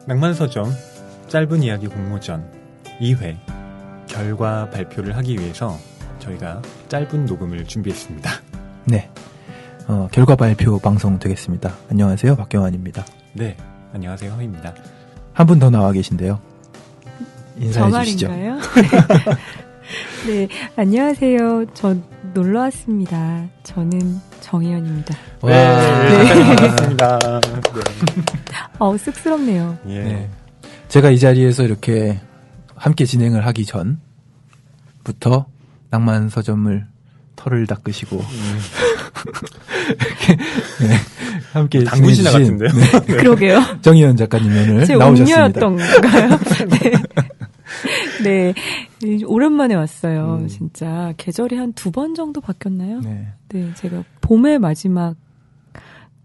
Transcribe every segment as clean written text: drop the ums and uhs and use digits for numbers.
낭만서점 짧은 이야기 공모전 2회 결과 발표를 하기 위해서 저희가 짧은 녹음을 준비했습니다. 네, 결과 발표 방송 되겠습니다. 안녕하세요, 박경환입니다. 네, 안녕하세요, 허입니다. 한 분 더 나와 계신데요. 인사해 주시죠. 말인가요? 네, 안녕하세요. 저 놀러 왔습니다. 저는 정혜연입니다. 네, 반갑습니다. 네. 쑥스럽네요. 예. 네. 제가 이 자리에서 이렇게 함께 진행을 하기 전부터 낭만 서점을 털을 닦으시고 이렇게 네, 함께 당구시나 같은데요. 네. 그러게요. 정희연 작가님 오늘 제 나오셨습니다. 운녀였던가요? 네. 네, 오랜만에 왔어요. 진짜 계절이 한 2번 정도 바뀌었나요? 네. 네, 제가 봄의 마지막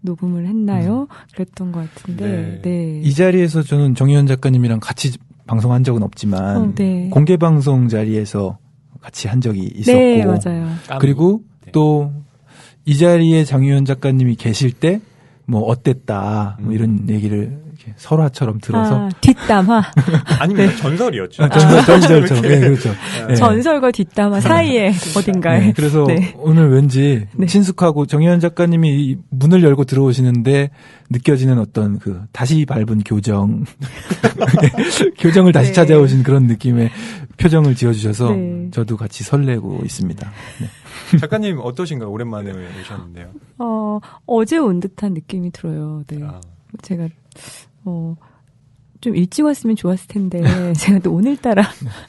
녹음을 했나요? 그랬던 것 같은데. 네. 이 자리에서 저는 정희연 작가님이랑 같이 방송한 적은 없지만 네. 공개 방송 자리에서 같이 한 적이 있었고, 네, 맞아요. 그리고 네. 또 이 자리에 장유연 작가님이 계실 때 뭐 어땠다 뭐 이런 얘기를 이렇게 설화처럼 들어서 뒷담화. 아닙니다. 전설이었죠. 전설처럼 네, 그렇죠. 네. 전설과 뒷담화 사이에 어딘가에. 네, 그래서 네. 오늘 왠지 네. 친숙하고 정희연 작가님이 이 문을 열고 들어오시는데 느껴지는 어떤 그 다시 밟은 교정, 교정을 다시 네. 찾아오신 그런 느낌의 표정을 지어주셔서 네. 저도 같이 설레고 있습니다. 네. 작가님 어떠신가요? 오랜만에 오셨는데요. 어제 온 듯한 느낌이 들어요. 네. 제가, 좀 일찍 왔으면 좋았을 텐데, 제가 또 오늘따라.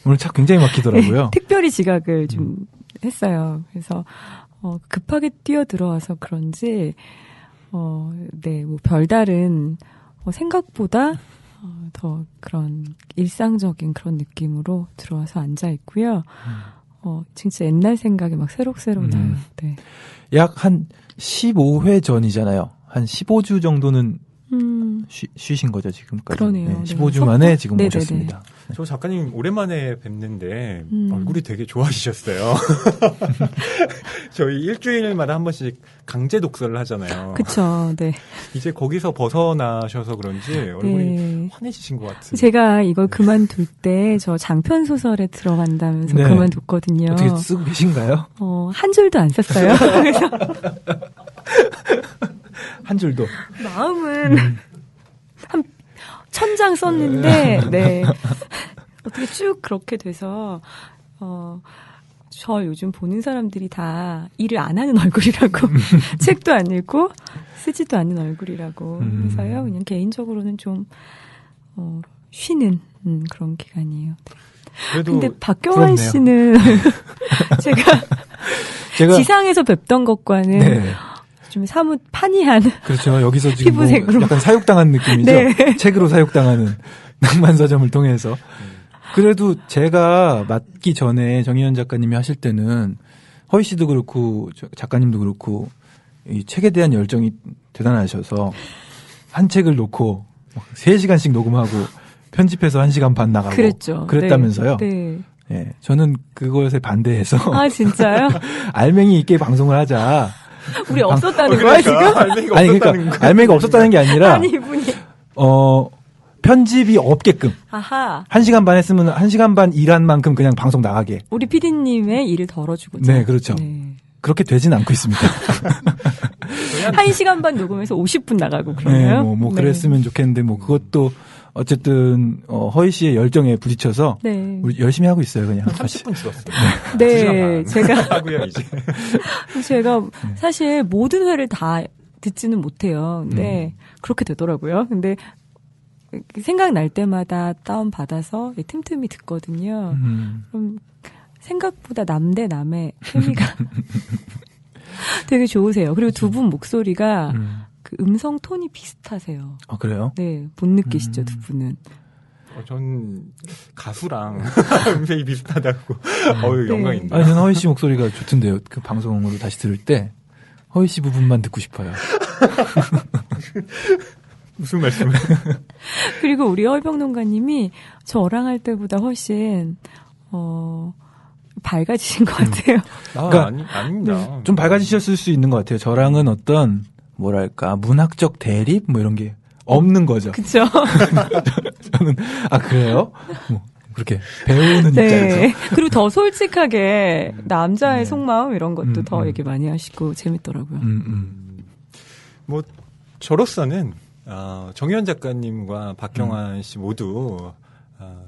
오늘 차 굉장히 막히더라고요. 네, 특별히 지각을 좀 했어요. 그래서, 급하게 뛰어 들어와서 그런지, 네, 뭐 별다른, 생각보다, 더 그런 일상적인 그런 느낌으로 들어와서 앉아 있고요. 진짜 옛날 생각이 막 새록새록 나요. 네. 약 한 15회 전이잖아요. 한 15주 정도는 쉬신 거죠, 지금까지. 그러네요. 네, 네. 15주 만에 지금 네네네. 오셨습니다. 네. 저 작가님 오랜만에 뵙는데 얼굴이 되게 좋아지셨어요. 저희 일주일마다 한 번씩 강제 독서를 하잖아요. 그쵸, 네. 이제 거기서 벗어나셔서 그런지 얼굴이 네. 환해지신 것 같아요. 제가 이걸 그만둘 때 저 장편 소설에 들어간다면서 네. 그만뒀거든요. 어떻게 쓰고 계신가요? 한 줄도 안 썼어요. 그래서 한 줄도. 마음은 한 1000장 썼는데, 네. 어떻게 쭉 그렇게 돼서, 저 요즘 보는 사람들이 다 일을 안 하는 얼굴이라고, 책도 안 읽고, 쓰지도 않는 얼굴이라고 해서요. 그냥 개인적으로는 좀, 쉬는, 그런 기간이에요. 그래도 근데 박경환 부럽네요. 씨는 제가 지상에서 뵙던 것과는 네. 좀 사뭇 판이한. 그렇죠. 여기서 지금 뭐 피부색으로. 약간 사육당한 느낌이죠. 네. 책으로 사육당하는 낭만서점을 통해서. 그래도 제가 맡기 전에 정희연 작가님이 하실 때는 허희 씨도 그렇고 작가님도 그렇고 이 책에 대한 열정이 대단하셔서 한 책을 놓고 3시간씩 녹음하고 편집해서 1시간 반 나가고 그랬죠. 그랬다면서요. 네. 예, 저는 그것에 반대해서 아, 진짜요? 알맹이 있게 방송을 하자. 우리 없었다는 거야, 지금? 알맹이가 아니 없었다는 그러니까 거. 알맹이가 없었다는 게 아니라 아니, 이분이. 편집이 없게끔 아하. 1시간 반 했으면 1시간 반 일한 만큼 그냥 방송 나가게. 우리 PD님의 일을 덜어주고자. 네, 그렇죠. 네. 그렇게 되진 않고 있습니다. 1시간 반 녹음해서 50분 나가고 네, 그러나요? 뭐 네. 그랬으면 좋겠는데 뭐 그것도 어쨌든 허희 씨의 열정에 부딪혀서 네. 우리 열심히 하고 있어요, 그냥. 30분 찍었어요. 네, 제가 하고요, 이제. 제가 사실 모든 회를 다 듣지는 못해요. 근데 그렇게 되더라고요. 근데 생각날 때마다 다운받아서 틈틈이 듣거든요. 그럼 생각보다 남 대 남의 케미가 되게 좋으세요. 그리고 두 분 목소리가 그 음성 톤이 비슷하세요. 아, 그래요? 네, 못 느끼시죠, 두 분은. 전 가수랑 음색이 비슷하다고. 영광입니다. 아니, 저는 허희 씨 목소리가 좋던데요. 그 방송으로 다시 들을 때 허희 씨 부분만 듣고 싶어요. 무슨 말씀을? 그리고 우리 허이병농가님이 저랑 할 때보다 훨씬 밝아지신 것 같아요. 그러니까 아닙니다. 좀 밝아지셨을 수 있는 것 같아요. 저랑은 어떤 뭐랄까 문학적 대립 뭐 이런 게 없는 거죠. 그쵸. 저는 그래요? 뭐 그렇게 배우는 입장에서. 네. 그리고 더 솔직하게 남자의 네. 속마음 이런 것도 더 얘기 많이 하시고 재밌더라고요. 뭐 저로서는 정희원 작가님과 박경환 씨 모두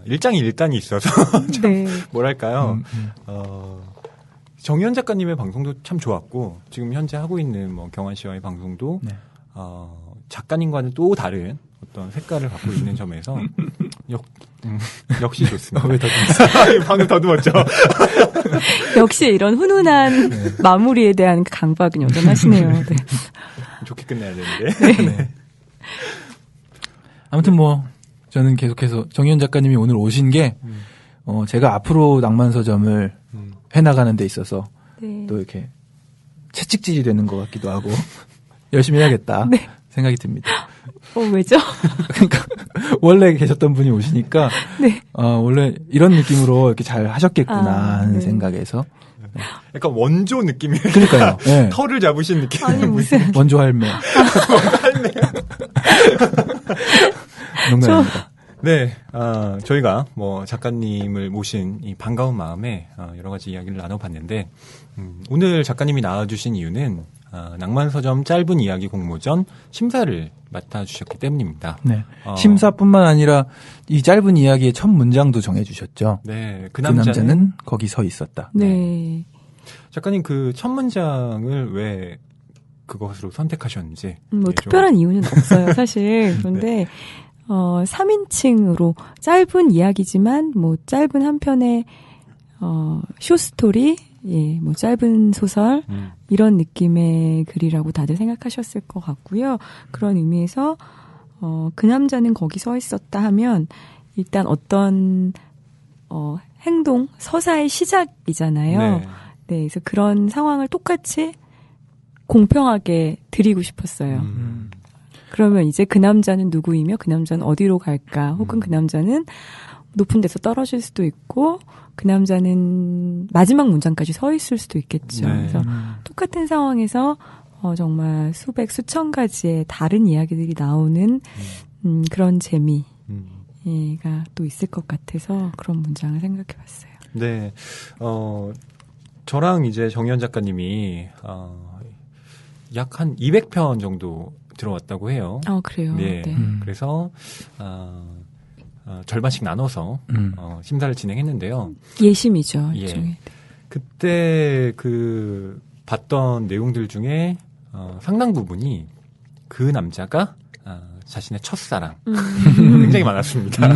일장일단이 있어서 참 네. 뭐랄까요. 정희원 작가님의 방송도 참 좋았고 지금 현재 하고 있는 뭐 경환 씨와의 방송도 네. 작가님과는 또 다른 어떤 색깔을 갖고 있는 점에서 역시 좋습니다. 왜 더듬었어요? 방금 더듬었죠. 역시 이런 훈훈한 마무리에 대한 강박은 여전하시네요. 네. 좋게 끝내야 되는데. 네. 아무튼 뭐 저는 계속해서 정희원 작가님이 오늘 오신 게 제가 앞으로 낭만서점을 해나가는 데 있어서 네. 또 이렇게 채찍질이 되는 것 같기도 하고 열심히 해야겠다 네. 생각이 듭니다. 왜죠? 그러니까 원래 계셨던 분이 오시니까 네. 원래 이런 느낌으로 이렇게 잘 하셨겠구나 하는 네. 생각에서 약간 원조 느낌이. 그러니까요. 네. 털을 잡으신 느낌. 아니 무슨 원조 할매. 농담입니다. 네, 저희가 뭐 작가님을 모신 이 반가운 마음에 여러 가지 이야기를 나눠봤는데 오늘 작가님이 나와주신 이유는 낭만서점 짧은 이야기 공모전 심사를 맡아주셨기 때문입니다. 네. 심사뿐만 아니라 이 짧은 이야기의 첫 문장도 정해주셨죠. 네, 그 남자는 거기 서 있었다. 네. 작가님 그 첫 문장을 왜 그것으로 선택하셨는지. 뭐 네, 특별한 이유는 없어요, 사실. 그런데 3인칭으로 짧은 이야기지만 뭐 짧은 한 편의 쇼스토리, 예, 뭐 짧은 소설 이런 느낌의 글이라고 다들 생각하셨을 것 같고요. 그런 의미에서 그 남자는 거기 서 있었다 하면 일단 어떤 행동, 서사의 시작이잖아요. 네. 네, 그래서 그런 상황을 똑같이 공평하게 드리고 싶었어요. 그러면 이제 그 남자는 누구이며 그 남자는 어디로 갈까? 혹은 그 남자는 높은 데서 떨어질 수도 있고 그 남자는 마지막 문장까지 서 있을 수도 있겠죠. 네. 그래서 똑같은 상황에서 정말 수백 수천 가지의 다른 이야기들이 나오는 그런 재미가 또 있을 것 같아서 그런 문장을 생각해봤어요. 네, 저랑 이제 정희원 작가님이 약 한 200편 정도 들어왔다고 해요. 그래요. 네. 네. 그래서 절반씩 나눠서 심사를 진행했는데요. 예심이죠. 예. 일종의. 그때 그 봤던 내용들 중에 상당 부분이 그 남자가 자신의 첫사랑 굉장히 많았습니다.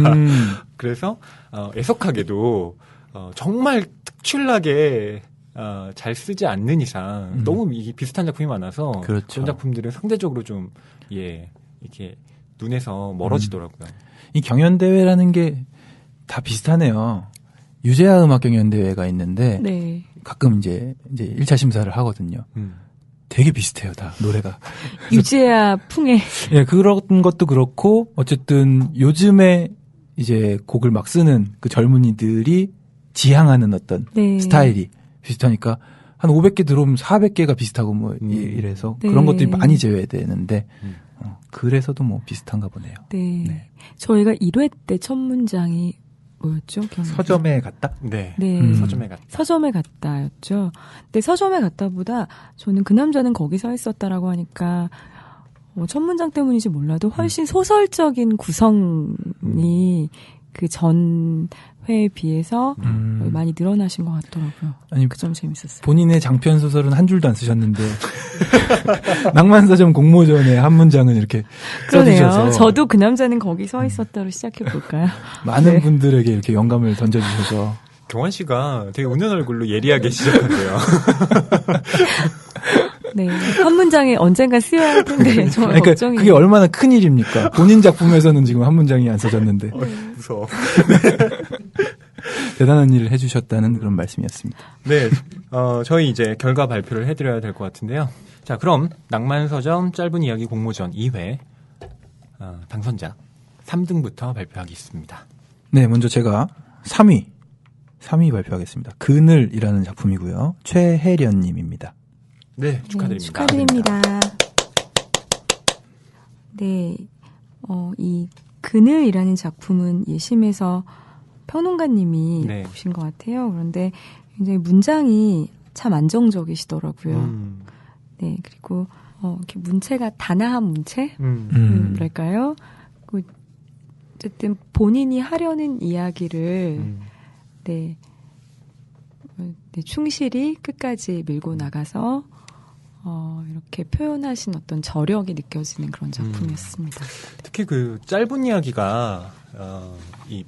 그래서 애석하게도 정말 특출나게 잘 쓰지 않는 이상 너무 이게 비슷한 작품이 많아서 그렇죠. 그런 작품들은 상대적으로 좀 이렇게 눈에서 멀어지더라고요. 이 경연대회라는 게 다 비슷하네요. 유재하 음악경연대회가 있는데 네. 가끔 이제 1차 심사를 하거든요. 되게 비슷해요, 다 노래가. 유재하 풍의 예, 그런 것도 그렇고 어쨌든 요즘에 이제 곡을 막 쓰는 그 젊은이들이 지향하는 어떤 네. 스타일이 비슷하니까 한 500개 들어오면 400개가 비슷하고 뭐 이래서 네. 그런 것들이 많이 제외되는데 그래서도 뭐 비슷한가 보네요. 네. 네. 저희가 1회 때 첫 문장이 뭐였죠? 서점에 갔다? 네. 네. 서점에 갔다. 서점에 갔다였죠. 근데 서점에 갔다보다 저는 그 남자는 거기 서 있었다라고 하니까 첫 문장 때문인지 몰라도 훨씬 소설적인 구성이 그 전 회에 비해서 많이 늘어나신 것 같더라고요. 아니, 그 점 재밌었어요. 본인의 장편 소설은 한 줄도 안 쓰셨는데 낭만서점 공모전에 한 문장은 이렇게 그러네요. 써주셔서 저도 그 남자는 거기 서 있었다로 시작해 볼까요? 많은 네. 분들에게 이렇게 영감을 던져주셔서 경환 씨가 되게 웃는 얼굴로 예리하게 시작하세요. 네. 한 문장에 언젠가 쓰여야 할 텐데 정말 그러니까 걱정이에요. 그게 얼마나 큰 일입니까? 본인 작품에서는 지금 한 문장이 안 써졌는데 무서워. 대단한 일을 해주셨다는 그런 말씀이었습니다. 네, 저희 이제 결과 발표를 해드려야 될 것 같은데요. 자, 그럼 낭만서점 짧은 이야기 공모전 2회 당선자 3등부터 발표하겠습니다. 네, 먼저 제가 3위 발표하겠습니다. 그늘이라는 작품이고요. 최혜련님입니다. 네, 축하드립니다. 축하드립니다. 네. 이 그늘이라는 작품은 예심에서 평론가님이 네. 보신 것 같아요. 그런데 굉장히 문장이 참 안정적이시더라고요. 네, 그리고 이렇게 문체가 단아한 문체? 뭐랄까요? 어쨌든 본인이 하려는 이야기를 네, 충실히 끝까지 밀고 나가서 이렇게 표현하신 어떤 저력이 느껴지는 그런 작품이었습니다. 특히 그 짧은 이야기가 이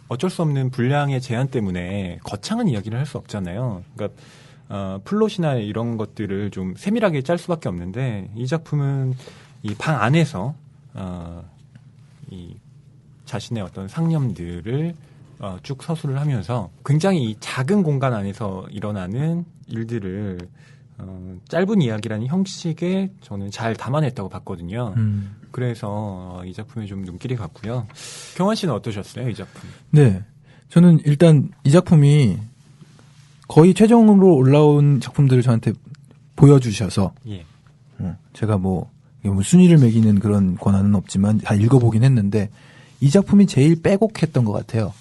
어쩔 수 없는 분량의 제한 때문에 거창한 이야기를 할 수 없잖아요. 그러니까 플롯이나 이런 것들을 좀 세밀하게 짤 수밖에 없는데 이 작품은 이 방 안에서 이 자신의 어떤 상념들을 쭉 서술을 하면서 굉장히 이 작은 공간 안에서 일어나는 일들을 짧은 이야기라는 형식에 저는 잘 담아냈다고 봤거든요. 그래서 이 작품에 좀 눈길이 갔고요. 경환 씨는 어떠셨어요, 이 작품? 네. 저는 일단 이 작품이 거의 최종으로 올라온 작품들을 저한테 보여주셔서, 예. 제가 뭐 순위를 매기는 그런 권한은 없지만 다 읽어보긴 했는데, 이 작품이 제일 빼곡했던 것 같아요.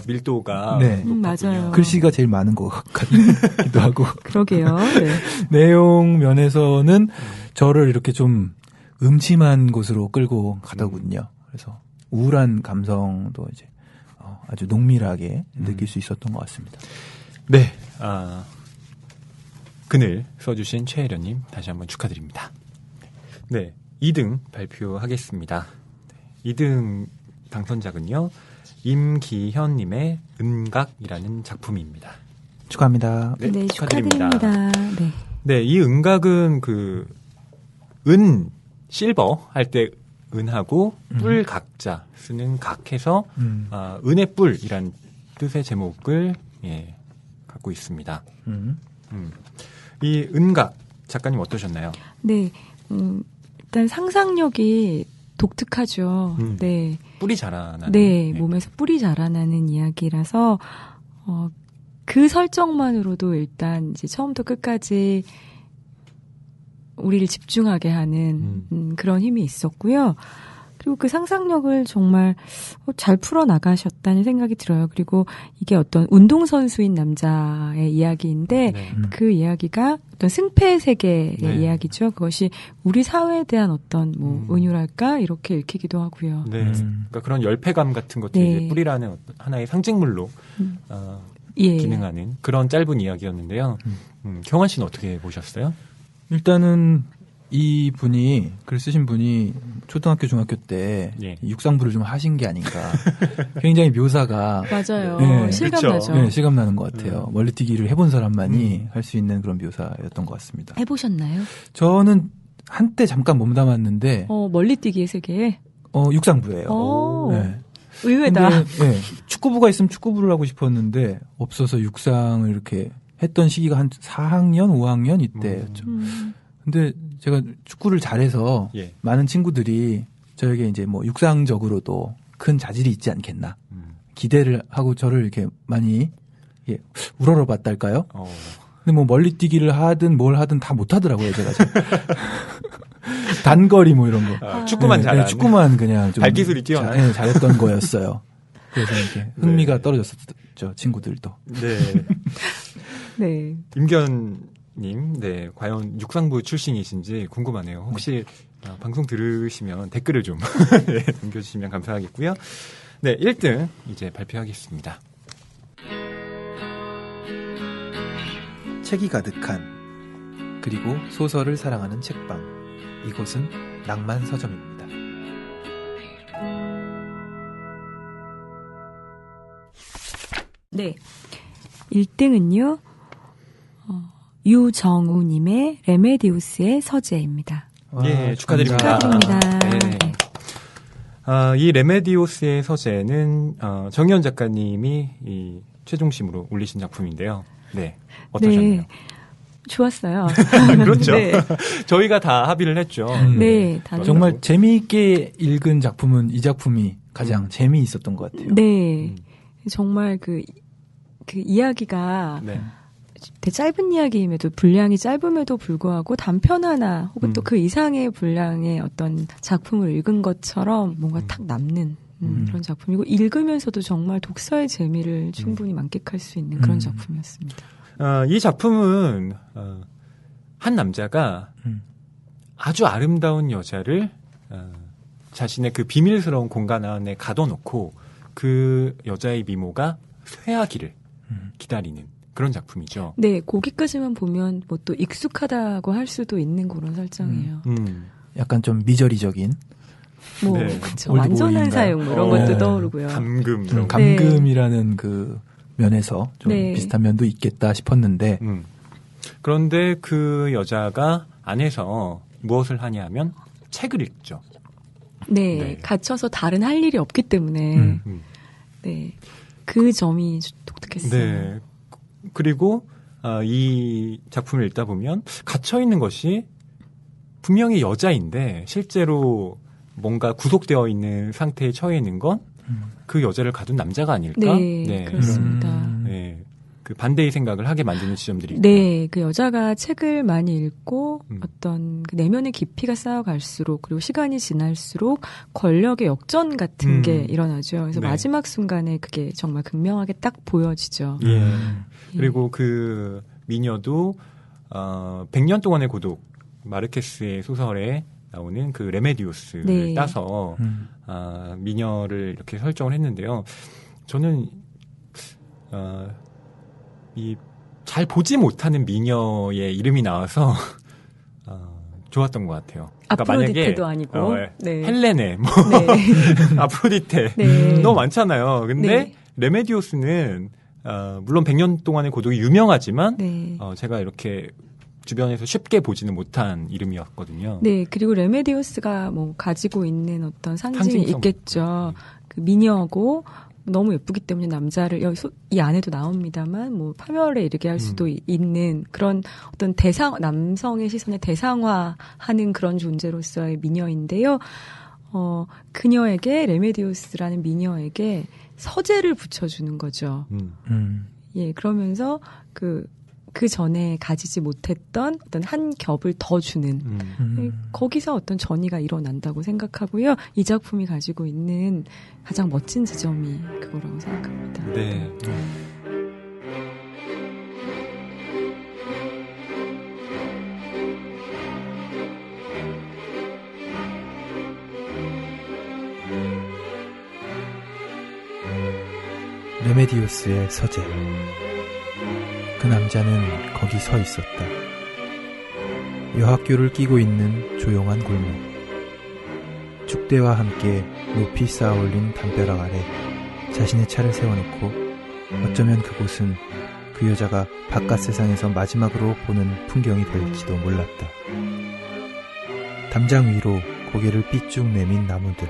밀도가 네. 높았군요. 맞아요. 글씨가 제일 많은 것 같기도 하고. 그러게요. 네. 내용 면에서는 저를 이렇게 좀 음침한 곳으로 끌고 가더군요. 그래서 우울한 감성도 이제 아주 농밀하게 느낄 수 있었던 것 같습니다. 네. 그늘 써주신 최혜련님 다시 한번 축하드립니다. 네. 2등 발표하겠습니다. 2등 당선작은요. 임기현님의 은각이라는 작품입니다. 축하합니다. 네, 축하드립니다. 네. 네, 이 은각은 실버 할 때 은하고 뿔 각자 쓰는 각해서 은의 뿔이란 뜻의 제목을 갖고 있습니다. 이 은각 작가님 어떠셨나요? 네, 일단 상상력이 독특하죠. 네. 뿔이 자라나는. 네, 몸에서 뿔이 자라나는 이야기라서, 그 설정만으로도 일단 이제 처음부터 끝까지 우리를 집중하게 하는 그런 힘이 있었고요. 그리고 그 상상력을 정말 잘 풀어나가셨다는 생각이 들어요. 그리고 이게 어떤 운동선수인 남자의 이야기인데 네. 그 이야기가 어떤 승패 세계의 네. 이야기죠. 그것이 우리 사회에 대한 어떤 은유랄까 이렇게 읽히기도 하고요. 네. 그러니까 그런 열패감 같은 것들이 네. 이제 뿔이라는 어떤 하나의 상징물로 예. 기능하는 그런 짧은 이야기였는데요. 경환 씨는 어떻게 보셨어요? 일단은 이 분이 글 쓰신 분이 초등학교 중학교 때 예. 육상부를 좀 하신 게 아닌가. 굉장히 묘사가 맞아요. 네. 실감나죠. 네, 실감나는 것 같아요. 멀리뛰기를 해본 사람만이 할 수 있는 그런 묘사였던 것 같습니다. 해보셨나요? 저는 한때 잠깐 몸담았는데 멀리뛰기의 세계에? 육상부예요. 오. 네. 의외다. 근데, 네, 축구부가 있으면 축구부를 하고 싶었는데 없어서 육상을 이렇게 했던 시기가 한 4학년, 5학년 이때였죠. 근데 제가 축구를 잘해서 예. 많은 친구들이 저에게 이제 뭐 육상적으로도 큰 자질이 있지 않겠나 기대를 하고 저를 이렇게 많이 우러러봤달까요? 근데 뭐 멀리뛰기를 하든 뭘 하든 다 못하더라고요, 제가. 단거리 뭐 이런 거. 축구만 잘하는. 축구만 그냥 좀 발기술이 뛰어난. 잘했던 거였어요. 그래서 이렇게 흥미가 떨어졌었죠, 친구들도. 네. 네. 임견님, 네, 과연 육상부 출신이신지 궁금하네요. 혹시 방송 들으시면 댓글을 좀 네, 남겨주시면 감사하겠고요. 네, 1등 이제 발표하겠습니다. 책이 가득한 그리고 소설을 사랑하는 책방. 이곳은 낭만 서점입니다. 네. 1등은요, 유정우님의 레메디우스의 서재입니다. 예, 축하드립니다. 축하드립니다. 네. 이 레메디오스의 서재는 정희연 작가님이 이 최종심으로 올리신 작품인데요. 네, 어떠셨나요? 네. 좋았어요. 그렇죠. 네. 저희가 다 합의를 했죠. 네, 다들. 정말 재미있게 읽은 작품은 이 작품이 가장 재미있었던 것 같아요. 네. 정말 그 이야기가 네. 짧은 이야기임에도 분량이 짧음에도 불구하고 단편 하나 혹은 또 그 이상의 분량의 어떤 작품을 읽은 것처럼 뭔가 탁 남는 그런 작품이고 읽으면서도 정말 독서의 재미를 충분히 만끽할 수 있는 그런 작품이었습니다. 이 작품은 한 남자가 아주 아름다운 여자를 자신의 그 비밀스러운 공간 안에 가둬놓고 그 여자의 미모가 쇠하기를 기다리는 그런 작품이죠. 네, 거기까지만 보면 뭐 또 익숙하다고 할 수도 있는 그런 설정이에요. 약간 좀 미저리적인 뭐 네. 그쵸. 올드보이인가요? 완전한 사용 뭐 이런 것도 떠오르고요. 감금 이런 거. 감금이라는 그 면에서 좀 네. 비슷한 면도 있겠다 싶었는데 그런데 그 여자가 안에서 무엇을 하냐면 책을 읽죠. 네, 네. 갇혀서 다른 할 일이 없기 때문에 네, 그 점이 독특했어요. 네. 그리고 이 작품을 읽다 보면 갇혀 있는 것이 분명히 여자인데 실제로 뭔가 구속되어 있는 상태에 처해 있는 건 그 여자를 가둔 남자가 아닐까? 네, 그렇습니다. 네. 그 반대의 생각을 하게 만드는 지점들이 있고. 네, 그 여자가 책을 많이 읽고 어떤 그 내면의 깊이가 쌓여갈수록 그리고 시간이 지날수록 권력의 역전 같은 게 일어나죠. 그래서 네. 마지막 순간에 그게 정말 극명하게 딱 보여지죠. 예. 그리고 그 미녀도 100년 동안의 고독 마르케스의 소설에 나오는 그 레메디우스를 네. 따서 미녀를 이렇게 설정을 했는데요. 저는 이 잘 보지 못하는 미녀의 이름이 나와서 좋았던 것 같아요. 그러니까 아프로디테도 아니고 네. 헬레네, 뭐 네. 아프로디테 네. 너무 많잖아요. 근데 네. 레메디우스는 물론 100년 동안의 고독이 유명하지만 네. 제가 이렇게 주변에서 쉽게 보지는 못한 이름이었거든요. 네, 그리고 레메디우스가 뭐 가지고 있는 어떤 상징이 상징성. 있겠죠. 그 미녀고 너무 예쁘기 때문에 남자를 이 안에도 나옵니다만 뭐 파멸에 이르게 할 수도 있는 그런 어떤 남성의 시선에 대상화하는 그런 존재로서의 미녀인데요. 그녀에게 레메디우스라는 미녀에게 서재를 붙여주는 거죠. 예, 그러면서 그 전에 가지지 못했던 어떤 한 겹을 더 주는 거기서 어떤 전이가 일어난다고 생각하고요. 이 작품이 가지고 있는 가장 멋진 지점이 그거라고 생각합니다. 네. 레메디우스의 서재. 그 남자는 거기 서 있었다. 여학교를 끼고 있는 조용한 골목. 축대와 함께 높이 쌓아올린 담벼락 아래 자신의 차를 세워놓고 어쩌면 그곳은 그 여자가 바깥 세상에서 마지막으로 보는 풍경이 될지도 몰랐다. 담장 위로 고개를 삐쭉 내민 나무들.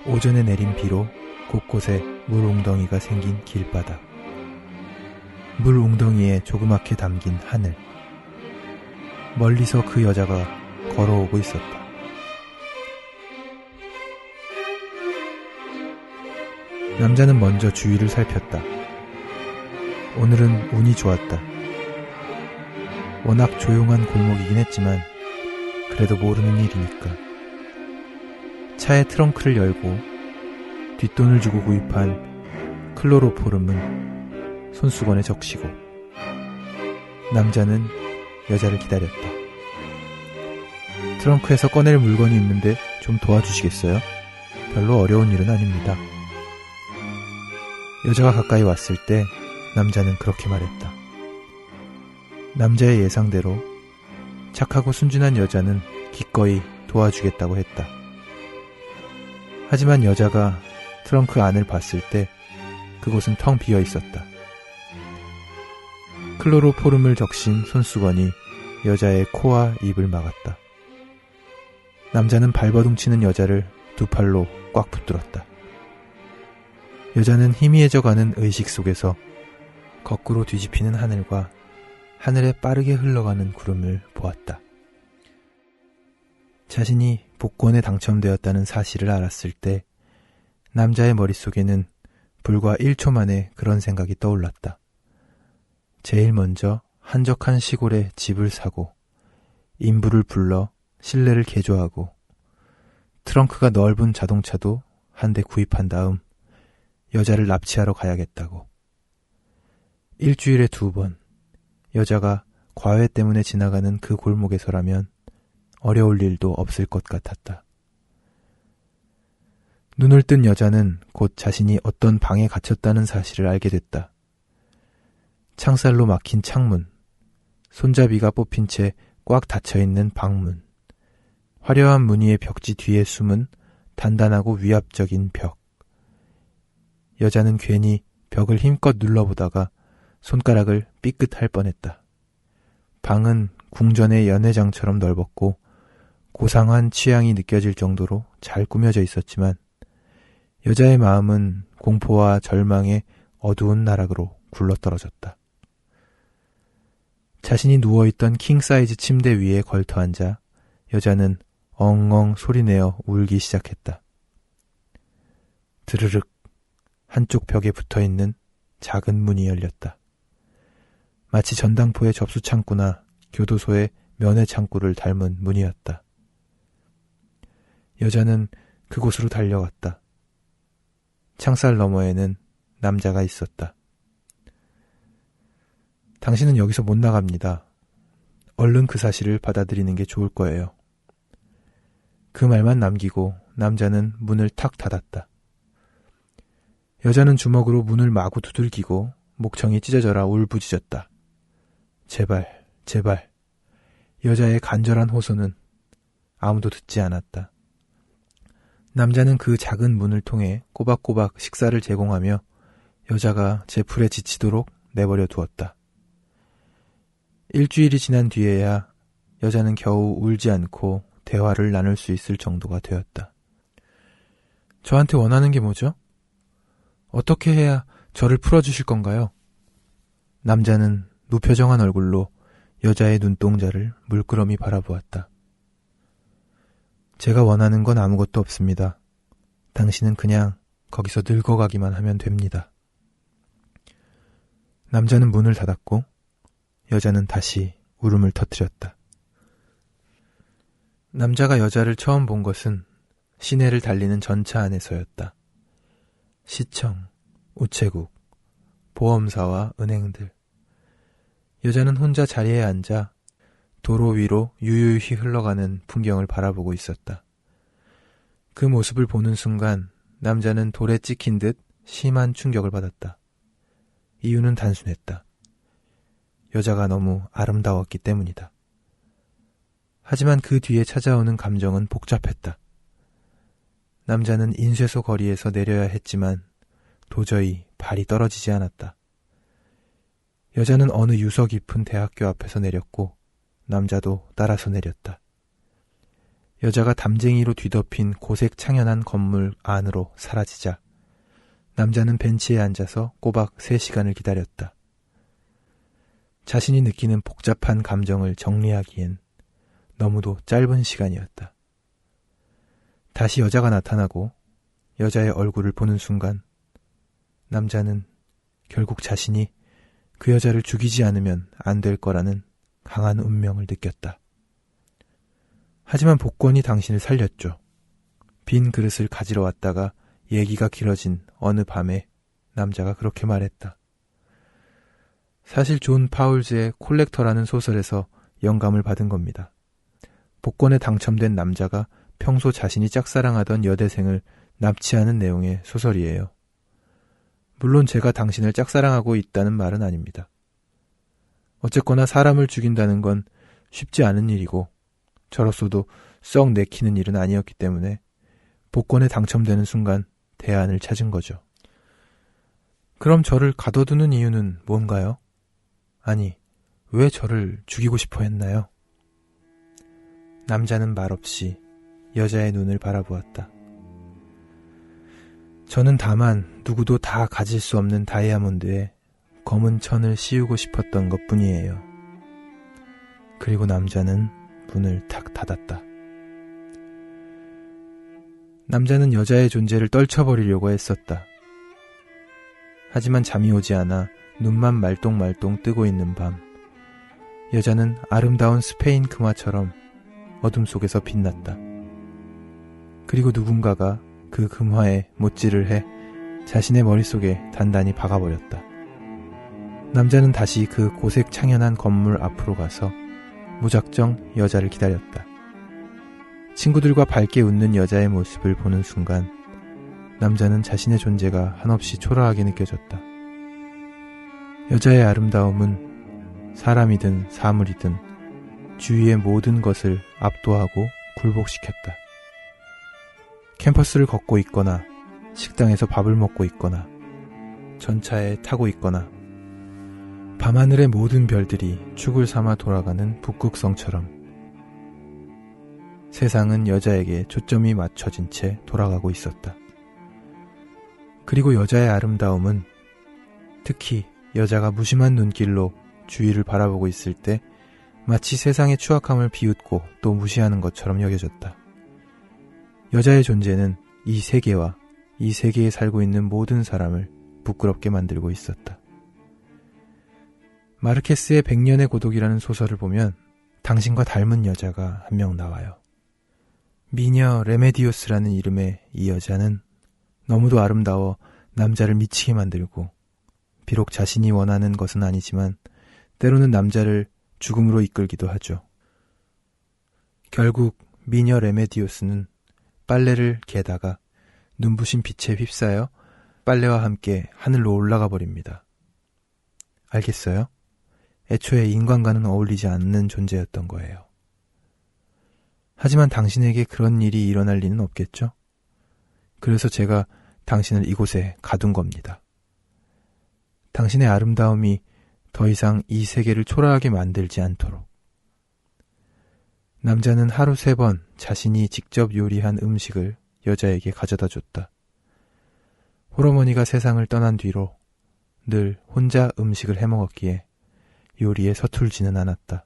오전에 내린 비로 곳곳에 물 웅덩이가 생긴 길바닥. 물 웅덩이에 조그맣게 담긴 하늘. 멀리서 그 여자가 걸어오고 있었다. 남자는 먼저 주위를 살폈다. 오늘은 운이 좋았다. 워낙 조용한 골목이긴 했지만 그래도 모르는 일이니까. 차의 트렁크를 열고 뒷돈을 주고 구입한 클로로포름은 손수건에 적시고 남자는 여자를 기다렸다. 트렁크에서 꺼낼 물건이 있는데 좀 도와주시겠어요? 별로 어려운 일은 아닙니다. 여자가 가까이 왔을 때 남자는 그렇게 말했다. 남자의 예상대로 착하고 순진한 여자는 기꺼이 도와주겠다고 했다. 하지만 여자가 트렁크 안을 봤을 때 그곳은 텅 비어 있었다. 클로로포름을 적신 손수건이 여자의 코와 입을 막았다. 남자는 발버둥치는 여자를 두 팔로 꽉 붙들었다. 여자는 희미해져가는 의식 속에서 거꾸로 뒤집히는 하늘과 하늘에 빠르게 흘러가는 구름을 보았다. 자신이 복권에 당첨되었다는 사실을 알았을 때 남자의 머릿속에는 불과 1초 만에 그런 생각이 떠올랐다. 제일 먼저 한적한 시골에 집을 사고 인부를 불러 실내를 개조하고 트렁크가 넓은 자동차도 한 대 구입한 다음 여자를 납치하러 가야겠다고. 일주일에 2번 여자가 과외 때문에 지나가는 그 골목에서라면 어려울 일도 없을 것 같았다. 눈을 뜬 여자는 곧 자신이 어떤 방에 갇혔다는 사실을 알게 됐다. 창살로 막힌 창문, 손잡이가 뽑힌 채 꽉 닫혀있는 방문, 화려한 무늬의 벽지 뒤에 숨은 단단하고 위압적인 벽. 여자는 괜히 벽을 힘껏 눌러보다가 손가락을 삐끗할 뻔했다. 방은 궁전의 연회장처럼 넓었고 고상한 취향이 느껴질 정도로 잘 꾸며져 있었지만 여자의 마음은 공포와 절망의 어두운 나락으로 굴러떨어졌다. 자신이 누워있던 킹사이즈 침대 위에 걸터앉아 여자는 엉엉 소리내어 울기 시작했다. 드르륵 한쪽 벽에 붙어있는 작은 문이 열렸다. 마치 전당포의 접수창구나 교도소의 면회창구를 닮은 문이었다. 여자는 그곳으로 달려갔다. 창살 너머에는 남자가 있었다. 당신은 여기서 못 나갑니다. 얼른 그 사실을 받아들이는 게 좋을 거예요. 그 말만 남기고 남자는 문을 탁 닫았다. 여자는 주먹으로 문을 마구 두들기고 목청이 찢어져라 울부짖었다. 제발, 제발. 여자의 간절한 호소는 아무도 듣지 않았다. 남자는 그 작은 문을 통해 꼬박꼬박 식사를 제공하며 여자가 제풀에 지치도록 내버려 두었다. 일주일이 지난 뒤에야 여자는 겨우 울지 않고 대화를 나눌 수 있을 정도가 되었다. 저한테 원하는 게 뭐죠? 어떻게 해야 저를 풀어주실 건가요? 남자는 무표정한 얼굴로 여자의 눈동자를 물끄러미 바라보았다. 제가 원하는 건 아무것도 없습니다. 당신은 그냥 거기서 늙어가기만 하면 됩니다. 남자는 문을 닫았고 여자는 다시 울음을 터뜨렸다. 남자가 여자를 처음 본 것은 시내를 달리는 전차 안에서였다. 시청, 우체국, 보험사와 은행들. 여자는 혼자 자리에 앉아 도로 위로 유유히 흘러가는 풍경을 바라보고 있었다. 그 모습을 보는 순간 남자는 돌에 찍힌 듯 심한 충격을 받았다. 이유는 단순했다. 여자가 너무 아름다웠기 때문이다. 하지만 그 뒤에 찾아오는 감정은 복잡했다. 남자는 인쇄소 거리에서 내려야 했지만 도저히 발이 떨어지지 않았다. 여자는 어느 유서 깊은 대학교 앞에서 내렸고 남자도 따라서 내렸다. 여자가 담쟁이로 뒤덮인 고색 창연한 건물 안으로 사라지자 남자는 벤치에 앉아서 꼬박 3시간을 기다렸다. 자신이 느끼는 복잡한 감정을 정리하기엔 너무도 짧은 시간이었다. 다시 여자가 나타나고 여자의 얼굴을 보는 순간 남자는 결국 자신이 그 여자를 죽이지 않으면 안 될 거라는 강한 운명을 느꼈다. 하지만 복권이 당신을 살렸죠. 빈 그릇을 가지러 왔다가 얘기가 길어진 어느 밤에 남자가 그렇게 말했다. 사실 존 파울즈의 콜렉터라는 소설에서 영감을 받은 겁니다. 복권에 당첨된 남자가 평소 자신이 짝사랑하던 여대생을 납치하는 내용의 소설이에요. 물론 제가 당신을 짝사랑하고 있다는 말은 아닙니다. 어쨌거나 사람을 죽인다는 건 쉽지 않은 일이고 저로서도 썩 내키는 일은 아니었기 때문에 복권에 당첨되는 순간 대안을 찾은 거죠. 그럼 저를 가둬두는 이유는 뭔가요? 아니, 왜 저를 죽이고 싶어 했나요? 남자는 말없이 여자의 눈을 바라보았다. 저는 다만 누구도 다 가질 수 없는 다이아몬드에 검은 천을 씌우고 싶었던 것뿐이에요. 그리고 남자는 문을 탁 닫았다. 남자는 여자의 존재를 떨쳐버리려고 했었다. 하지만 잠이 오지 않아 눈만 말똥말똥 뜨고 있는 밤. 여자는 아름다운 스페인 금화처럼 어둠 속에서 빛났다. 그리고 누군가가 그 금화에 못질을 해 자신의 머릿속에 단단히 박아버렸다. 남자는 다시 그 고색 창연한 건물 앞으로 가서 무작정 여자를 기다렸다. 친구들과 밝게 웃는 여자의 모습을 보는 순간 남자는 자신의 존재가 한없이 초라하게 느껴졌다. 여자의 아름다움은 사람이든 사물이든 주위의 모든 것을 압도하고 굴복시켰다. 캠퍼스를 걷고 있거나 식당에서 밥을 먹고 있거나 전차에 타고 있거나 밤하늘의 모든 별들이 축을 삼아 돌아가는 북극성처럼 세상은 여자에게 초점이 맞춰진 채 돌아가고 있었다. 그리고 여자의 아름다움은 특히 여자가 무심한 눈길로 주위를 바라보고 있을 때 마치 세상의 추악함을 비웃고 또 무시하는 것처럼 여겨졌다. 여자의 존재는 이 세계와 이 세계에 살고 있는 모든 사람을 부끄럽게 만들고 있었다. 마르케스의 100년의 고독이라는 소설을 보면 당신과 닮은 여자가 한 명 나와요. 미녀 레메디오스라는 이름의 이 여자는 너무도 아름다워 남자를 미치게 만들고 비록 자신이 원하는 것은 아니지만 때로는 남자를 죽음으로 이끌기도 하죠. 결국 미녀 레메디오스는 빨래를 개다가 눈부신 빛에 휩싸여 빨래와 함께 하늘로 올라가 버립니다. 알겠어요? 애초에 인간과는 어울리지 않는 존재였던 거예요. 하지만 당신에게 그런 일이 일어날 리는 없겠죠? 그래서 제가 당신을 이곳에 가둔 겁니다. 당신의 아름다움이 더 이상 이 세계를 초라하게 만들지 않도록. 남자는 하루 3번 자신이 직접 요리한 음식을 여자에게 가져다 줬다. 홀어머니가 세상을 떠난 뒤로 늘 혼자 음식을 해먹었기에 요리에 서툴지는 않았다.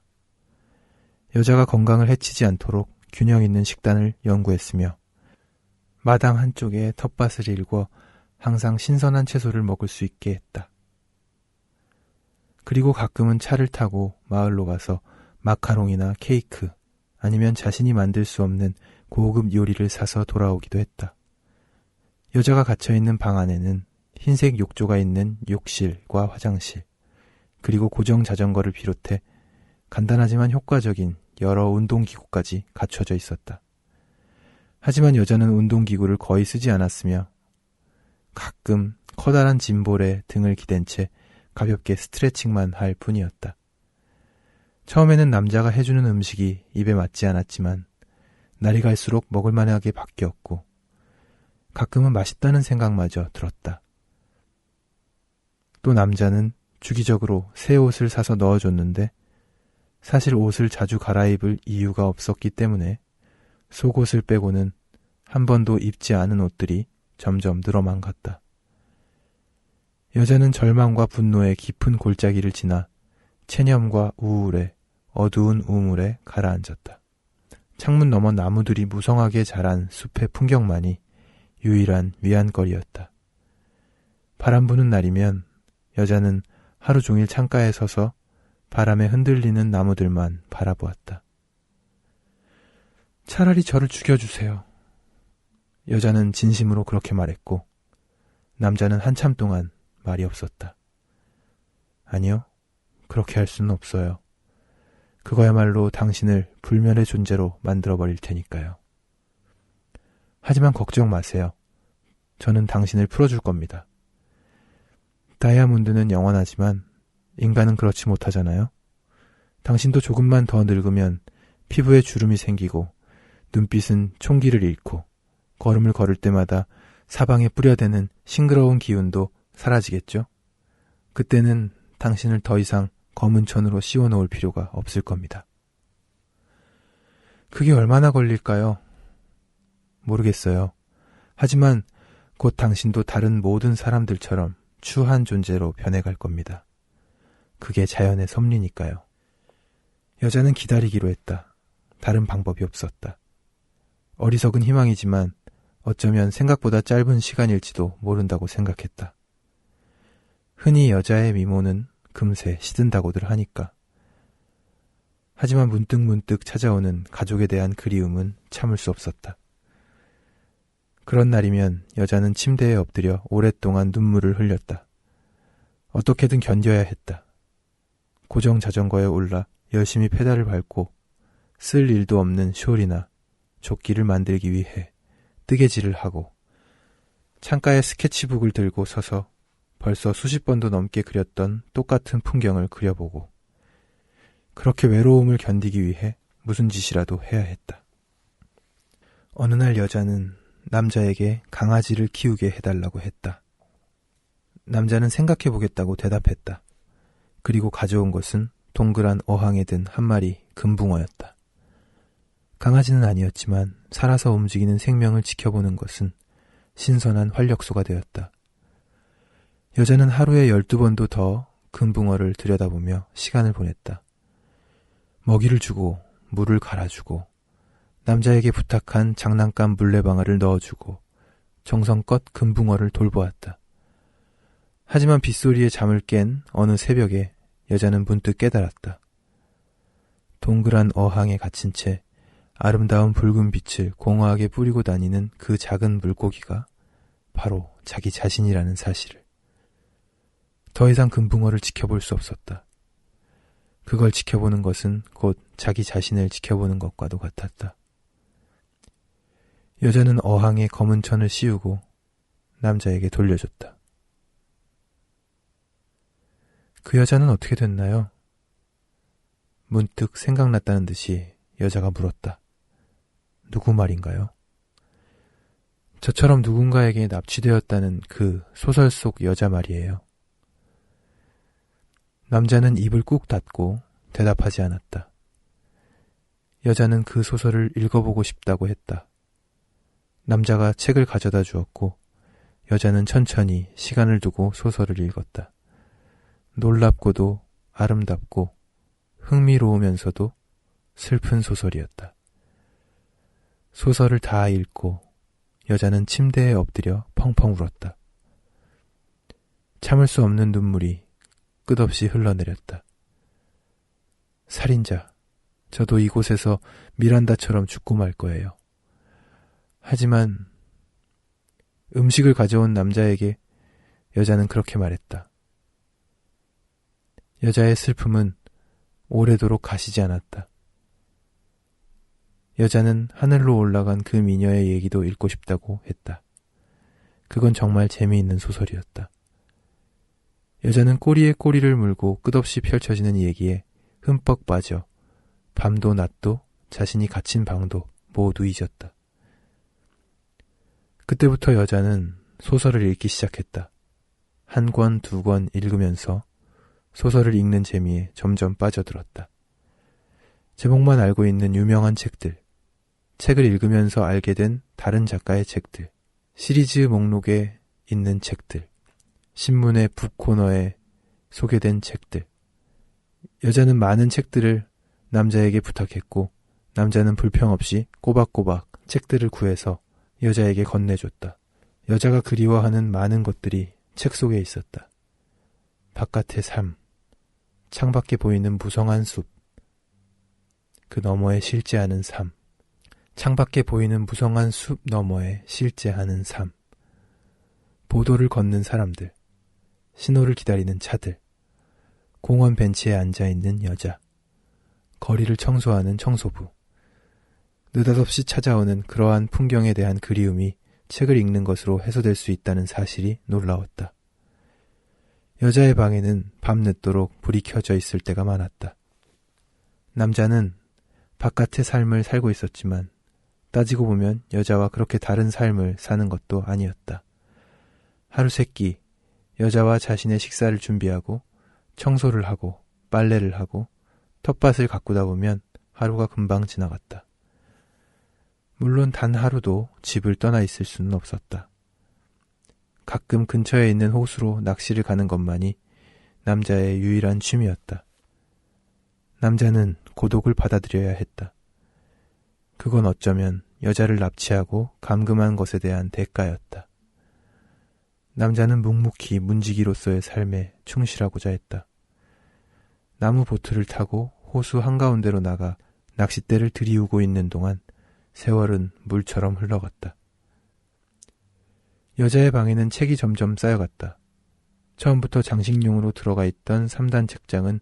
여자가 건강을 해치지 않도록 균형 있는 식단을 연구했으며 마당 한쪽에 텃밭을 일궈 항상 신선한 채소를 먹을 수 있게 했다. 그리고 가끔은 차를 타고 마을로 가서 마카롱이나 케이크 아니면 자신이 만들 수 없는 고급 요리를 사서 돌아오기도 했다. 여자가 갇혀있는 방 안에는 흰색 욕조가 있는 욕실과 화장실, 그리고 고정 자전거를 비롯해 간단하지만 효과적인 여러 운동기구까지 갖춰져 있었다. 하지만 여자는 운동기구를 거의 쓰지 않았으며 가끔 커다란 짐볼에 등을 기댄 채 가볍게 스트레칭만 할 뿐이었다. 처음에는 남자가 해주는 음식이 입에 맞지 않았지만 날이 갈수록 먹을만하게 바뀌었고 가끔은 맛있다는 생각마저 들었다. 또 남자는 주기적으로 새 옷을 사서 넣어줬는데 사실 옷을 자주 갈아입을 이유가 없었기 때문에 속옷을 빼고는 한 번도 입지 않은 옷들이 점점 늘어만 갔다. 여자는 절망과 분노의 깊은 골짜기를 지나 체념과 우울의 어두운 우물에 가라앉았다. 창문 너머 나무들이 무성하게 자란 숲의 풍경만이 유일한 위안거리였다. 바람 부는 날이면 여자는 하루 종일 창가에 서서 바람에 흔들리는 나무들만 바라보았다. 차라리 저를 죽여주세요. 여자는 진심으로 그렇게 말했고 남자는 한참 동안 말이 없었다. 아니요, 그렇게 할 수는 없어요. 그거야말로 당신을 불멸의 존재로 만들어버릴 테니까요. 하지만 걱정 마세요. 저는 당신을 풀어줄 겁니다. 다이아몬드는 영원하지만 인간은 그렇지 못하잖아요. 당신도 조금만 더 늙으면 피부에 주름이 생기고 눈빛은 총기를 잃고 걸음을 걸을 때마다 사방에 뿌려대는 싱그러운 기운도 사라지겠죠? 그때는 당신을 더 이상 검은 천으로 씌워놓을 필요가 없을 겁니다. 그게 얼마나 걸릴까요? 모르겠어요. 하지만 곧 당신도 다른 모든 사람들처럼 추한 존재로 변해갈 겁니다. 그게 자연의 섭리니까요. 여자는 기다리기로 했다. 다른 방법이 없었다. 어리석은 희망이지만 어쩌면 생각보다 짧은 시간일지도 모른다고 생각했다. 흔히 여자의 미모는 금세 시든다고들 하니까. 하지만 문득문득 찾아오는 가족에 대한 그리움은 참을 수 없었다. 그런 날이면 여자는 침대에 엎드려 오랫동안 눈물을 흘렸다. 어떻게든 견뎌야 했다. 고정 자전거에 올라 열심히 페달을 밟고 쓸 일도 없는 숄이나 조끼를 만들기 위해 뜨개질을 하고 창가에 스케치북을 들고 서서 벌써 수십 번도 넘게 그렸던 똑같은 풍경을 그려보고 그렇게 외로움을 견디기 위해 무슨 짓이라도 해야 했다. 어느 날 여자는 남자에게 강아지를 키우게 해달라고 했다. 남자는 생각해보겠다고 대답했다. 그리고 가져온 것은 동그란 어항에 든 한 마리 금붕어였다. 강아지는 아니었지만 살아서 움직이는 생명을 지켜보는 것은 신선한 활력소가 되었다. 여자는 하루에 12번도 더 금붕어를 들여다보며 시간을 보냈다. 먹이를 주고 물을 갈아주고 남자에게 부탁한 장난감 물레방아를 넣어주고 정성껏 금붕어를 돌보았다. 하지만 빗소리에 잠을 깬 어느 새벽에 여자는 문득 깨달았다. 동그란 어항에 갇힌 채 아름다운 붉은 빛을 공허하게 뿌리고 다니는 그 작은 물고기가 바로 자기 자신이라는 사실을. 더 이상 금붕어를 지켜볼 수 없었다. 그걸 지켜보는 것은 곧 자기 자신을 지켜보는 것과도 같았다. 여자는 어항에 검은 천을 씌우고 남자에게 돌려줬다. 그 여자는 어떻게 됐나요? 문득 생각났다는 듯이 여자가 물었다. 누구 말인가요? 저처럼 누군가에게 납치되었다는 그 소설 속 여자 말이에요. 남자는 입을 꾹 닫고 대답하지 않았다. 여자는 그 소설을 읽어보고 싶다고 했다. 남자가 책을 가져다 주었고 여자는 천천히 시간을 두고 소설을 읽었다. 놀랍고도 아름답고 흥미로우면서도 슬픈 소설이었다. 소설을 다 읽고 여자는 침대에 엎드려 펑펑 울었다. 참을 수 없는 눈물이 끝없이 흘러내렸다. 살인자, 저도 이곳에서 미란다처럼 죽고 말 거예요. 하지만 음식을 가져온 남자에게 여자는 그렇게 말했다. 여자의 슬픔은 오래도록 가시지 않았다. 여자는 하늘로 올라간 그 미녀의 얘기도 읽고 싶다고 했다. 그건 정말 재미있는 소설이었다. 여자는 꼬리에 꼬리를 물고 끝없이 펼쳐지는 얘기에 흠뻑 빠져 밤도 낮도 자신이 갇힌 방도 모두 잊었다. 그때부터 여자는 소설을 읽기 시작했다. 한 권, 두 권 읽으면서 소설을 읽는 재미에 점점 빠져들었다. 제목만 알고 있는 유명한 책들, 책을 읽으면서 알게 된 다른 작가의 책들, 시리즈 목록에 있는 책들, 신문의 북코너에 소개된 책들. 여자는 많은 책들을 남자에게 부탁했고 남자는 불평 없이 꼬박꼬박 책들을 구해서 여자에게 건네줬다. 여자가 그리워하는 많은 것들이 책 속에 있었다. 바깥의 삶, 창밖에 보이는 무성한 숲, 그 너머에 실제하는 삶, 창밖에 보이는 무성한 숲 너머에 실제하는 삶, 보도를 걷는 사람들, 신호를 기다리는 차들, 공원 벤치에 앉아있는 여자, 거리를 청소하는 청소부. 느닷없이 찾아오는 그러한 풍경에 대한 그리움이 책을 읽는 것으로 해소될 수 있다는 사실이 놀라웠다. 여자의 방에는 밤늦도록 불이 켜져 있을 때가 많았다. 남자는 바깥의 삶을 살고 있었지만 따지고 보면 여자와 그렇게 다른 삶을 사는 것도 아니었다. 하루 세끼 여자와 자신의 식사를 준비하고 청소를 하고 빨래를 하고 텃밭을 가꾸다 보면 하루가 금방 지나갔다. 물론 단 하루도 집을 떠나 있을 수는 없었다. 가끔 근처에 있는 호수로 낚시를 가는 것만이 남자의 유일한 취미였다. 남자는 고독을 받아들여야 했다. 그건 어쩌면 여자를 납치하고 감금한 것에 대한 대가였다. 남자는 묵묵히 문지기로서의 삶에 충실하고자 했다. 나무 보트를 타고 호수 한가운데로 나가 낚싯대를 들이우고 있는 동안 세월은 물처럼 흘러갔다. 여자의 방에는 책이 점점 쌓여갔다. 처음부터 장식용으로 들어가 있던 3단 책장은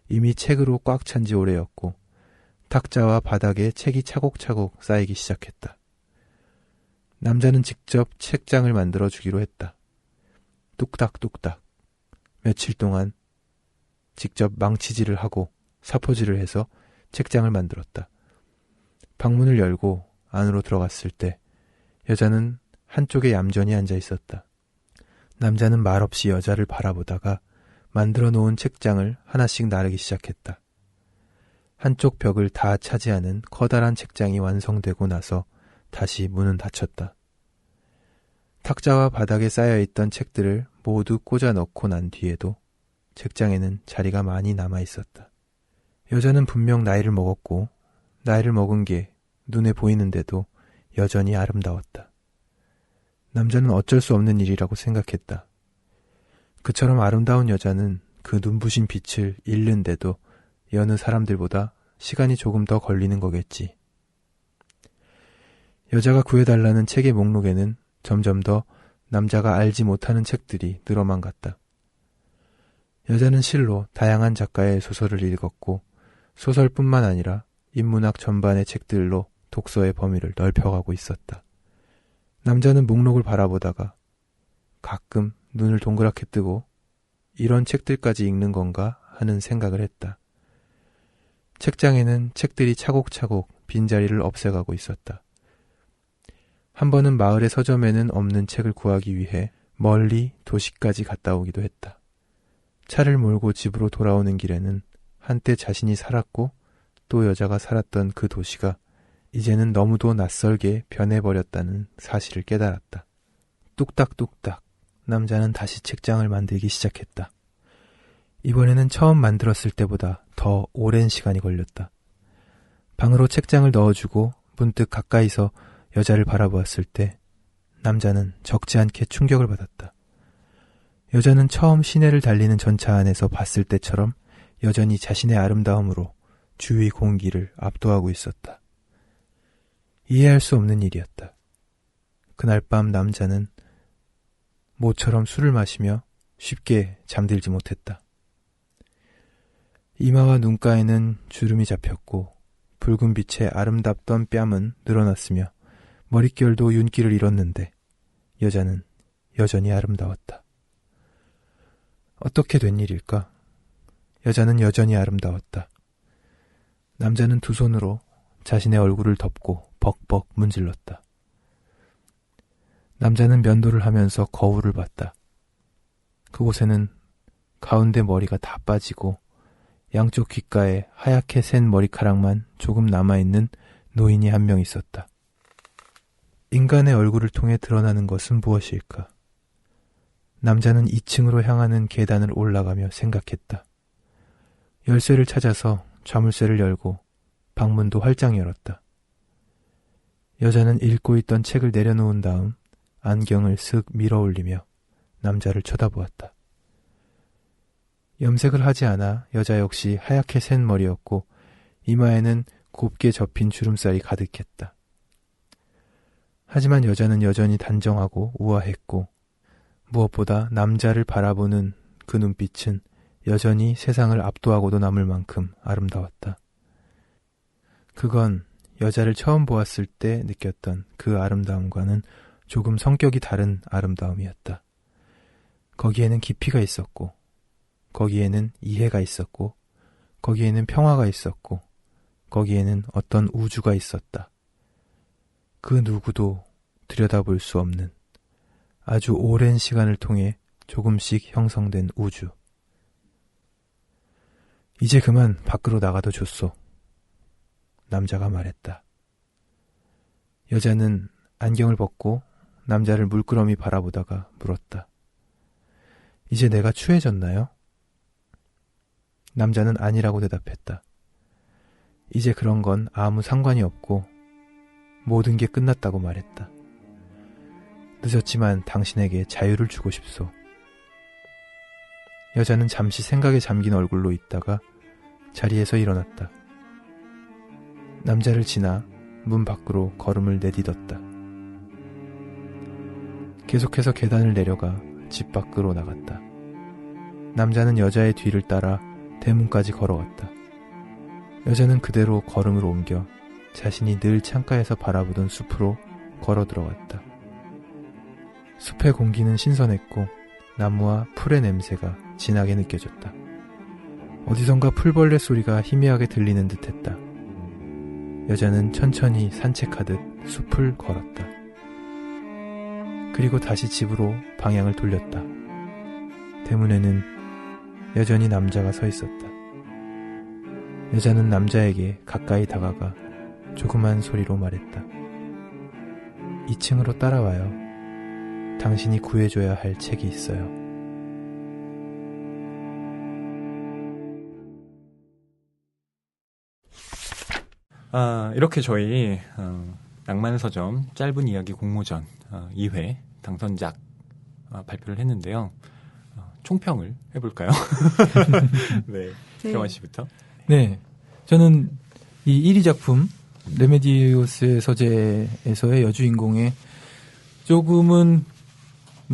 이미 책으로 꽉 찬 지 오래였고 탁자와 바닥에 책이 차곡차곡 쌓이기 시작했다. 남자는 직접 책장을 만들어 주기로 했다. 뚝딱뚝딱 며칠 동안 직접 망치질을 하고 사포질을 해서 책장을 만들었다. 방문을 열고 안으로 들어갔을 때 여자는 한쪽에 얌전히 앉아 있었다. 남자는 말없이 여자를 바라보다가 만들어 놓은 책장을 하나씩 나르기 시작했다. 한쪽 벽을 다 차지하는 커다란 책장이 완성되고 나서 다시 문은 닫혔다. 탁자와 바닥에 쌓여있던 책들을 모두 꽂아 넣고 난 뒤에도 책장에는 자리가 많이 남아 있었다. 여자는 분명 나이를 먹었고 나이를 먹은 게 눈에 보이는데도 여전히 아름다웠다. 남자는 어쩔 수 없는 일이라고 생각했다. 그처럼 아름다운 여자는 그 눈부신 빛을 잃는데도 여느 사람들보다 시간이 조금 더 걸리는 거겠지. 여자가 구해달라는 책의 목록에는 점점 더 남자가 알지 못하는 책들이 늘어만 갔다. 여자는 실로 다양한 작가의 소설을 읽었고 소설뿐만 아니라 인문학 전반의 책들로 독서의 범위를 넓혀가고 있었다. 남자는 목록을 바라보다가 가끔 눈을 동그랗게 뜨고 이런 책들까지 읽는 건가 하는 생각을 했다. 책장에는 책들이 차곡차곡 빈자리를 없애가고 있었다. 한 번은 마을의 서점에는 없는 책을 구하기 위해 멀리 도시까지 갔다 오기도 했다. 차를 몰고 집으로 돌아오는 길에는 한때 자신이 살았고 또 여자가 살았던 그 도시가 이제는 너무도 낯설게 변해버렸다는 사실을 깨달았다. 뚝딱뚝딱 남자는 다시 책장을 만들기 시작했다. 이번에는 처음 만들었을 때보다 더 오랜 시간이 걸렸다. 방으로 책장을 넣어주고 문득 가까이서 여자를 바라보았을 때 남자는 적지 않게 충격을 받았다. 여자는 처음 시내를 달리는 전차 안에서 봤을 때처럼 여전히 자신의 아름다움으로 주위 공기를 압도하고 있었다. 이해할 수 없는 일이었다. 그날 밤 남자는 모처럼 술을 마시며 쉽게 잠들지 못했다. 이마와 눈가에는 주름이 잡혔고 붉은 빛에 아름답던 뺨은 늘어났으며 머릿결도 윤기를 잃었는데 여자는 여전히 아름다웠다. 어떻게 된 일일까? 여자는 여전히 아름다웠다. 남자는 두 손으로 자신의 얼굴을 덮고 벅벅 문질렀다. 남자는 면도를 하면서 거울을 봤다. 그곳에는 가운데 머리가 다 빠지고 양쪽 귓가에 하얗게 센 머리카락만 조금 남아있는 노인이 한 명 있었다. 인간의 얼굴을 통해 드러나는 것은 무엇일까? 남자는 2층으로 향하는 계단을 올라가며 생각했다. 열쇠를 찾아서 자물쇠를 열고 방문도 활짝 열었다. 여자는 읽고 있던 책을 내려놓은 다음 안경을 쓱 밀어 올리며 남자를 쳐다보았다. 염색을 하지 않아 여자 역시 하얗게 센 머리였고 이마에는 곱게 접힌 주름살이 가득했다. 하지만 여자는 여전히 단정하고 우아했고 무엇보다 남자를 바라보는 그 눈빛은 여전히 세상을 압도하고도 남을 만큼 아름다웠다. 그건 여자를 처음 보았을 때 느꼈던 그 아름다움과는 조금 성격이 다른 아름다움이었다. 거기에는 깊이가 있었고 거기에는 이해가 있었고 거기에는 평화가 있었고 거기에는 어떤 우주가 있었다. 그 누구도 들여다볼 수 없는 아주 오랜 시간을 통해 조금씩 형성된 우주. 이제 그만 밖으로 나가도 좋소. 남자가 말했다. 여자는 안경을 벗고 남자를 물끄러미 바라보다가 물었다. 이제 내가 추해졌나요? 남자는 아니라고 대답했다. 이제 그런 건 아무 상관이 없고 모든 게 끝났다고 말했다. 늦었지만 당신에게 자유를 주고 싶소. 여자는 잠시 생각에 잠긴 얼굴로 있다가 자리에서 일어났다. 남자를 지나 문 밖으로 걸음을 내딛었다. 계속해서 계단을 내려가 집 밖으로 나갔다. 남자는 여자의 뒤를 따라 대문까지 걸어갔다. 여자는 그대로 걸음을 옮겨 자신이 늘 창가에서 바라보던 숲으로 걸어 들어갔다. 숲의 공기는 신선했고 나무와 풀의 냄새가 진하게 느껴졌다. 어디선가 풀벌레 소리가 희미하게 들리는 듯했다. 여자는 천천히 산책하듯 숲을 걸었다. 그리고 다시 집으로 방향을 돌렸다. 대문에는 여전히 남자가 서 있었다. 여자는 남자에게 가까이 다가가 조그만 소리로 말했다. 2층으로 따라와요. 당신이 구해줘야 할 책이 있어요. 이렇게 저희 낭만서점 짧은 이야기 공모전 2회 당선작 발표를 했는데요. 총평을 해볼까요? 네, 경환 씨부터. 네, 저는 이 1위 작품 레메디오스의 서재에서의 여주인공의 조금은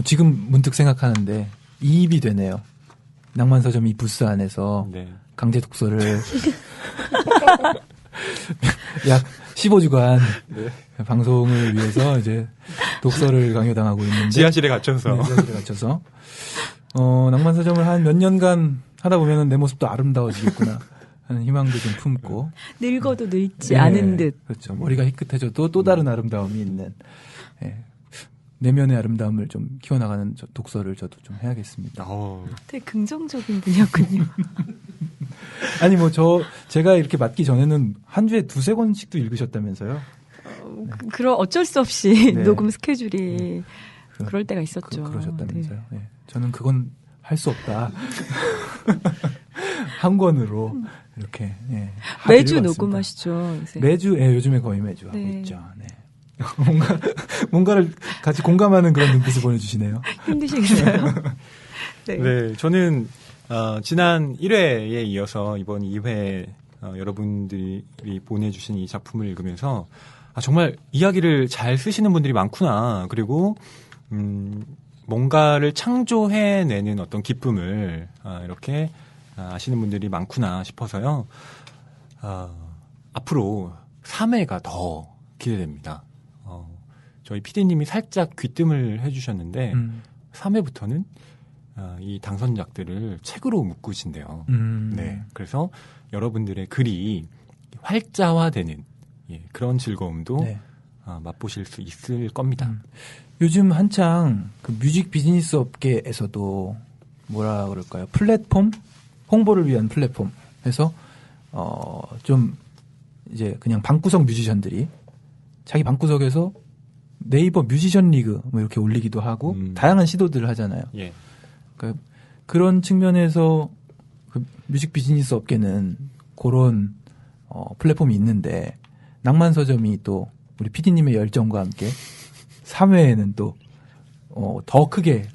지금 문득 생각하는데 이입이 되네요. 낭만서점 이 부스 안에서 네. 강제 독서를 약 15주간 네. 방송을 위해서 이제 독서를 강요당하고 있는데 지하실에 갇혀서. 네, 지하실에 갇혀서 낭만서점을 한 몇 년간 하다 보면 내 모습도 아름다워지겠구나 하는 희망도 좀 품고 늙어도 늙지 네, 않은 듯. 그렇죠. 머리가 희끗해져도 또 다른 아름다움이 있는 내면의 아름다움을 좀 키워나가는 독서를 저도 좀 해야겠습니다. 되게 긍정적인 분이었군요. 아니 제가 이렇게 맡기 전에는 한 주에 2-3권씩도 읽으셨다면서요? 그런 어쩔 수 없이 네. 녹음 스케줄이 그럴 때가 있었죠. 그러셨다면서요? 네. 저는 그건 할 수 없다. 한 권으로 이렇게 매주 합의를 녹음하시죠. 요새. 매주 요즘에 거의 매주 하고 네. 있죠. 네. 뭔가를 같이 공감하는 그런 눈빛을 보내주시네요. 힘드시겠어요? 네. 네, 저는 지난 1회에 이어서 이번 2회 여러분들이 보내주신 이 작품을 읽으면서 정말 이야기를 잘 쓰시는 분들이 많구나. 그리고 뭔가를 창조해내는 어떤 기쁨을 이렇게 아시는 분들이 많구나 싶어서요. 앞으로 3회가 더 기대됩니다. 저희 PD님이 살짝 귀뜸을 해주셨는데 3회부터는 이 당선작들을 책으로 묶으신대요. 네, 그래서 여러분들의 글이 활자화되는 그런 즐거움도 네. 맛보실 수 있을 겁니다. 요즘 한창 그 뮤직 비즈니스 업계에서도 뭐라 그럴까요? 플랫폼? 홍보를 위한 플랫폼 해서 좀 이제 그냥 방구석 뮤지션들이 자기 방구석에서 네이버 뮤지션 리그 뭐 이렇게 올리기도 하고 다양한 시도들을 하잖아요. 예. 그러니까 그런 측면에서 그 뮤직 비즈니스 업계는 그런 플랫폼이 있는데 낭만서점이 또 우리 PD님의 열정과 함께 3회에는 또 더 크게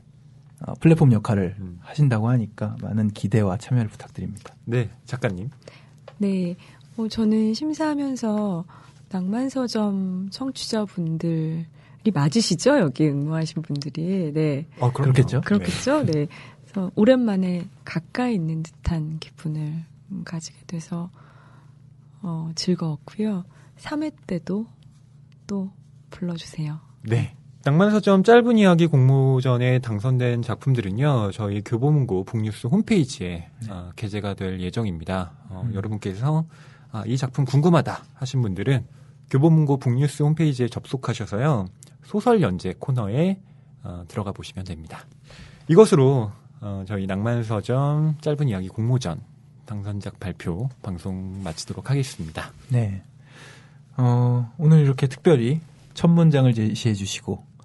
플랫폼 역할을 하신다고 하니까 많은 기대와 참여를 부탁드립니다. 네, 작가님. 네, 저는 심사하면서 낭만서점 청취자분들이 맞으시죠? 여기 응모하신 분들이. 네. 그렇겠죠? 그렇겠죠? 네. 그래서 오랜만에 가까이 있는 듯한 기분을 가지게 돼서 즐거웠고요. 3회 때도 또 불러주세요. 네. 낭만서점 짧은 이야기 공모전에 당선된 작품들은요, 저희 교보문고 북뉴스 홈페이지에 게재가 될 예정입니다. 여러분께서 이 작품 궁금하다 하신 분들은 교보문고 북뉴스 홈페이지에 접속하셔서요, 소설 연재 코너에 들어가 보시면 됩니다. 이것으로 저희 낭만서점 짧은 이야기 공모전 당선작 발표 방송 마치도록 하겠습니다. 네. 오늘 이렇게 특별히 첫 문장을 제시해 주시고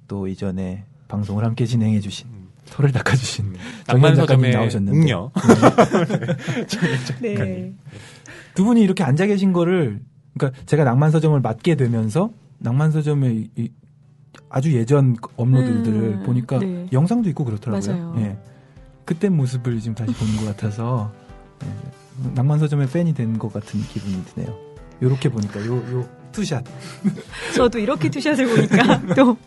또 이전에 방송을 함께 진행해 주신 털을 닦아주신 낭만서점의 나오셨는데 웅녀. 네. 두 분이 이렇게 앉아 계신 거를, 그러니까 제가 낭만서점을 맡게 되면서 낭만서점의 아주 예전 업로드들을 보니까 네. 영상도 있고 그렇더라고요. 맞아요. 예. 그때 모습을 지금 다시 보는 것 같아서 예. 낭만서점의 팬이 된 것 같은 기분이 드네요. 요렇게 보니까 요 투샷. 저도 이렇게 투샷을 보니까 또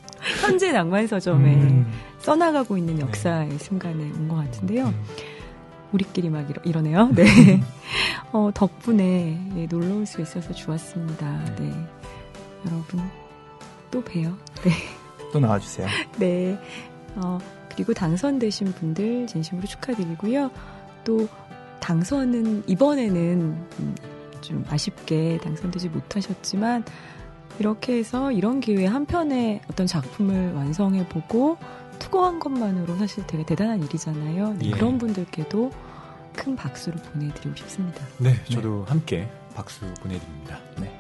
현재 낭만서점에 써나가고 있는 역사의 순간에 온 것 같은데요. 우리끼리 막 이러네요. 네. 덕분에 예, 놀러 올 수 있어서 좋았습니다. 네. 여러분, 또 봬요. 네. 또 나와주세요. 네. 그리고 당선되신 분들 진심으로 축하드리고요. 또 당선은 이번에는 좀 아쉽게 당선되지 못하셨지만 이렇게 해서 이런 기회에 한 편의 어떤 작품을 완성해보고 투고한 것만으로 사실 되게 대단한 일이잖아요. 네, 예. 그런 분들께도 큰 박수를 보내드리고 싶습니다. 네, 저도 함께 박수 보내드립니다. 네.